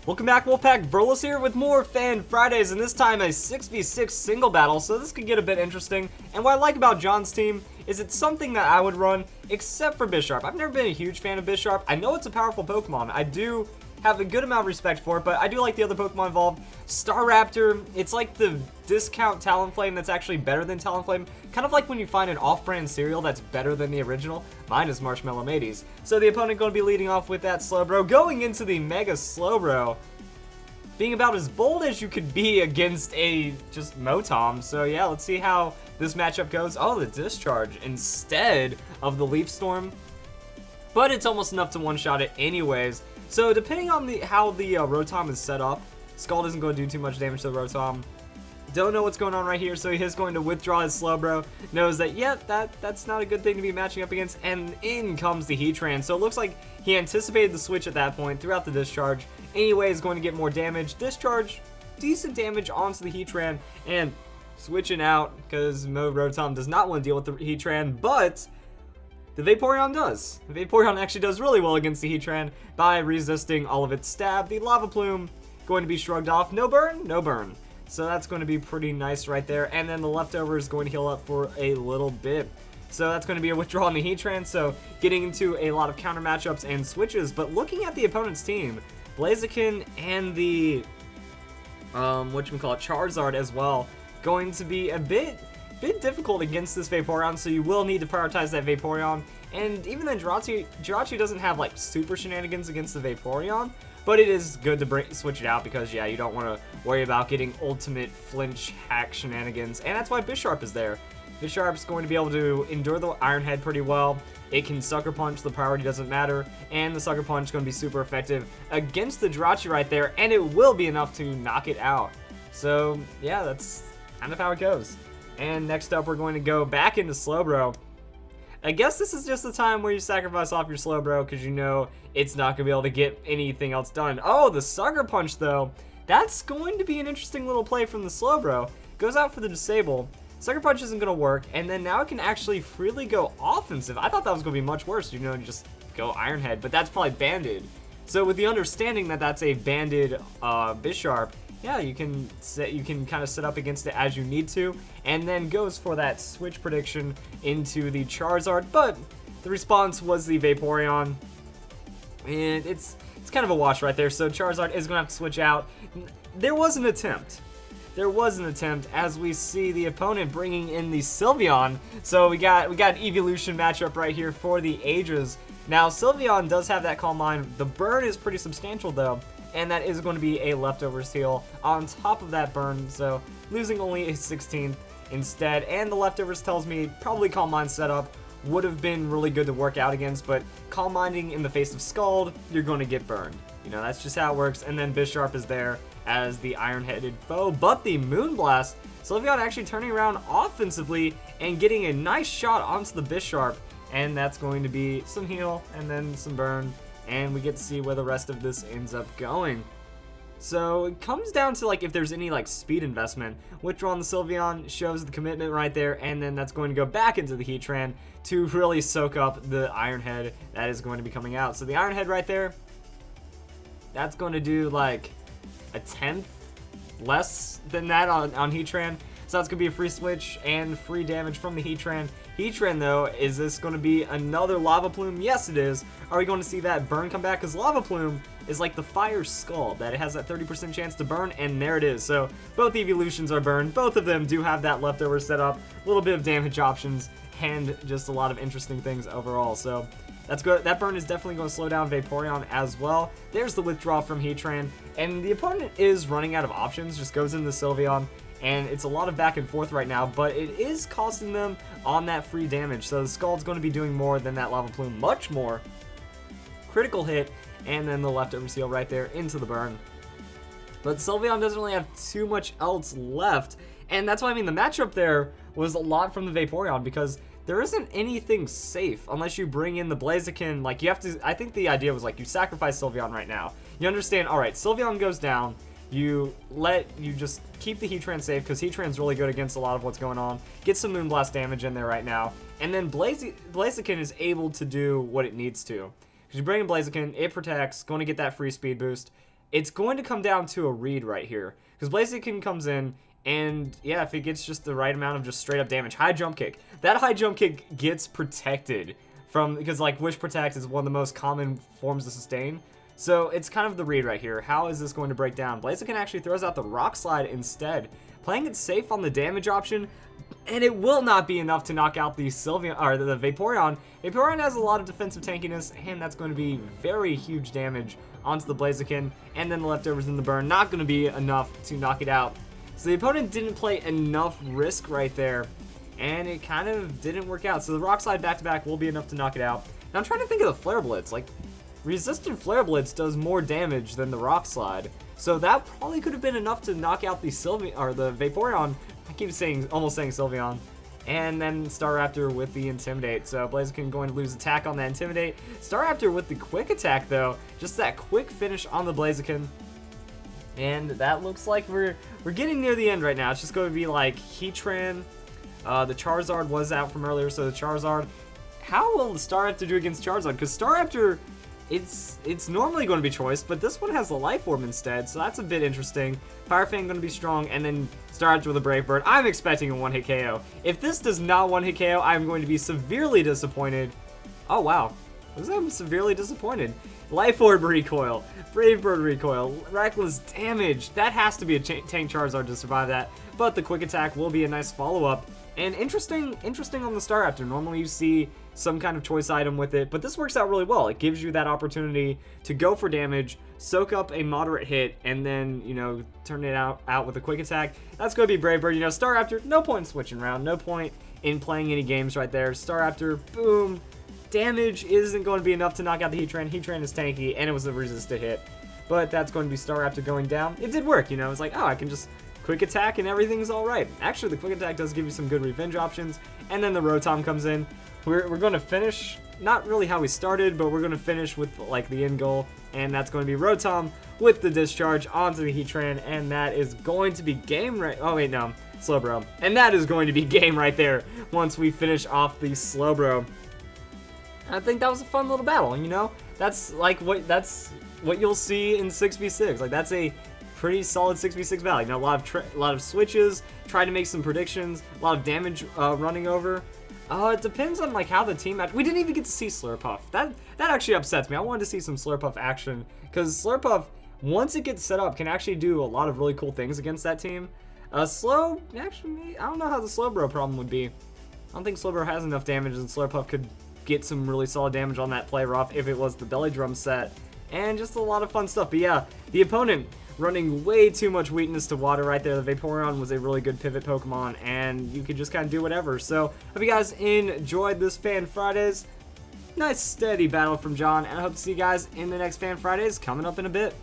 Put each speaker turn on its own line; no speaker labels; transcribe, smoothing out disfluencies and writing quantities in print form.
Welcome back, Wolfpack. Verlis here with more Fan Fridays, and this time a 6v6 single battle, so this could get a bit interesting. And what I like about John's team is it's something that I would run, except for Bisharp. I've never been a huge fan of Bisharp. I know it's a powerful Pokemon. I do have a good amount of respect for it, but I do like the other Pokemon involved. Staraptor, it's like the discount Talonflame that's actually better than Talonflame. Kind of like when you find an off-brand cereal that's better than the original. Mine is Marshmallow Mateys. So the opponent going to be leading off with that Slowbro, going into the Mega Slowbro, being about as bold as you could be against a just Motom. So yeah, let's see how this matchup goes. Oh, the Discharge instead of the Leaf Storm. But it's almost enough to one-shot it anyways. So depending on how the Rotom is set up, Scald isn't going to do too much damage to the Rotom. Don't know what's going on right here, so he is going to withdraw his Slowbro. Knows that, yep, that's not a good thing to be matching up against, and in comes the Heatran. So it looks like he anticipated the switch at that point throughout the Discharge. Anyway, is going to get more damage. Discharge, decent damage onto the Heatran, and switching out, because Mo Rotom does not want to deal with the Heatran, but the Vaporeon does. The Vaporeon actually does really well against the Heatran by resisting all of its stab. The Lava Plume going to be shrugged off. No burn? No burn. So that's going to be pretty nice right there. And then the leftover is going to heal up for a little bit. So that's going to be a withdrawal on the Heatran. So getting into a lot of counter matchups and switches. But looking at the opponent's team, Blaziken and the Charizard as well, going to be a bit difficult against this Vaporeon, so you will need to prioritize that Vaporeon. And even then, Jirachi doesn't have like super shenanigans against the Vaporeon, but it is good to switch it out because, yeah, you don't want to worry about getting ultimate flinch hack shenanigans, and that's why Bisharp is there. Bisharp's going to be able to endure the Iron Head pretty well. It can Sucker Punch, the priority doesn't matter, and the Sucker Punch is going to be super effective against the Jirachi right there, and it will be enough to knock it out. So, yeah, that's kind of how it goes. And next up, we're going to go back into Slowbro. I guess this is just the time where you sacrifice off your Slowbro because you know it's not going to be able to get anything else done. Oh, the Sucker Punch, though. That's going to be an interesting little play from the Slowbro. Goes out for the Disable. Sucker Punch isn't going to work, and then now it can actually freely go offensive. I thought that was going to be much worse, you know, just go Iron Head, but that's probably banded. So with the understanding that that's a banded Bisharp, yeah, you can kind of set up against it as you need to, and then goes for that switch prediction into the Charizard, but the response was the Vaporeon, and it's kind of a wash right there. So Charizard is going to have to switch out. There was an attempt. As we see the opponent bringing in the Sylveon. So we got an evolution matchup right here for the ages. Now Sylveon does have that Calm Mind. The burn is pretty substantial though, and that is going to be a leftovers heal on top of that burn, so losing only a 16th instead. And the leftovers tells me probably Calm Mind setup would have been really good to work out against, but Calm Minding in the face of Scald, you're going to get burned. You know, that's just how it works. And then Bisharp is there as the iron-headed foe, but the Moonblast, Sylveon actually turning around offensively and getting a nice shot onto the Bisharp, and that's going to be some heal and then some burn. And we get to see where the rest of this ends up going. So it comes down to like if there's any like speed investment. Withdraw on the Sylveon shows the commitment right there, and then that's going to go back into the Heatran to really soak up the Iron Head that is going to be coming out. So the Iron Head right there, that's going to do like a 10th less than that on Heatran. So that's going to be a free switch and free damage from the Heatran. Heatran, though, is this going to be another Lava Plume? Yes, it is. Are we going to see that burn come back? Because Lava Plume is like the Fire Skull, that it has that 30% chance to burn, and there it is. So both evolutions are burned. Both of them do have that leftover setup, a little bit of damage options, and just a lot of interesting things overall. So that's good. That burn is definitely going to slow down Vaporeon as well. There's the withdrawal from Heatran, and the opponent is running out of options. Just goes into Sylveon, and it's a lot of back and forth right now, but it is costing them on that free damage. So the Scald's going to be doing more than that Lava Plume, much more. Critical hit, and then the leftover seal right there into the burn. But Sylveon doesn't really have too much else left, and that's why I mean the matchup there was a lot from the Vaporeon, because there isn't anything safe unless you bring in the Blaziken. Like, you have to, I think the idea was like you sacrifice Sylveon right now. You understand, alright, Sylveon goes down, you just keep the Heatran safe, because Heatran's really good against a lot of what's going on. Get some Moonblast damage in there right now, and then Blaziken is able to do what it needs to. Because you bring in Blaziken, it protects, going to get that free speed boost. it's going to come down to a read right here. Because Blaziken comes in, and yeah, if it gets just the right amount of just straight up damage, high jump kick. That high jump kick gets protected from, because like Wish Protect is one of the most common forms of sustain. So it's kind of the read right here. How is this going to break down? Blaziken actually throws out the Rock Slide instead, playing it safe on the damage option, and it will not be enough to knock out the Sylveon, or the Vaporeon. Vaporeon has a lot of defensive tankiness, and that's going to be very huge damage onto the Blaziken, and then the leftovers in the burn, not going to be enough to knock it out. So the opponent didn't play enough risk right there, and it kind of didn't work out. So the Rock Slide back-to-back will be enough to knock it out. Now I'm trying to think of the Flare Blitz. Like, Resistant Flare Blitz does more damage than the Rock Slide, so that probably could have been enough to knock out the the Vaporeon. I keep almost saying Sylveon. And then Staraptor with the Intimidate. So Blaziken going to lose attack on that Intimidate. Staraptor with the Quick Attack though, just that quick finish on the Blaziken. And that looks like we're getting near the end right now. It's just going to be like Heatran. The Charizard was out from earlier, so the Charizard. How will the Staraptor do against Charizard? Because Staraptor, it's normally going to be choice, but this one has the Life Orb instead, so that's a bit interesting. Fire Fang going to be strong, and then Staraptor with a Brave Bird. I'm expecting a one-hit KO. If this does not one-hit KO, I'm going to be severely disappointed. Oh, wow. I'm severely disappointed. Life Orb recoil, Brave Bird recoil, reckless damage. That has to be a tank Charizard to survive that, but the Quick Attack will be a nice follow-up. And interesting on the Staraptor. Normally you see some kind of choice item with it, but this works out really well. It gives you that opportunity to go for damage, soak up a moderate hit, and then, you know, turn it out with a Quick Attack. That's going to be Brave Bird. You know, Staraptor, no point in switching around, no point in playing any games right there. Staraptor, boom. Damage isn't going to be enough to knock out the Heatran. Heatran is tanky, and it was a resisted hit. But that's going to be Staraptor going down. It did work, you know. It's like, oh, I can just Quick Attack and everything's alright. Actually, the Quick Attack does give you some good revenge options. And then the Rotom comes in. We're going to finish, not really how we started, but we're going to finish with like the end goal. And that's going to be Rotom with the Discharge onto the Heatran. And that is going to be game right. Oh, wait, no. Slowbro. And that is going to be game right there once we finish off the Slowbro. I think that was a fun little battle, you know? That's what you'll see in 6v6. Like, that's a pretty solid 6v6 battle. You know, a lot of switches, try to make some predictions, a lot of damage running over. It depends on like how the team we didn't even get to see Slurpuff. That actually upsets me. I wanted to see some Slurpuff action, because Slurpuff, once it gets set up, can actually do a lot of really cool things against that team. Actually, I don't know how the Slowbro problem would be. I don't think Slowbro has enough damage, and Slurpuff could get some really solid damage on that play rough if it was the Belly Drum set. And just a lot of fun stuff. But yeah, the opponent running way too much weakness to water right there. The Vaporeon was a really good pivot Pokemon, and you could just kind of do whatever. So, hope you guys enjoyed this Fan Fridays. Nice steady battle from John, and I hope to see you guys in the next Fan Fridays coming up in a bit.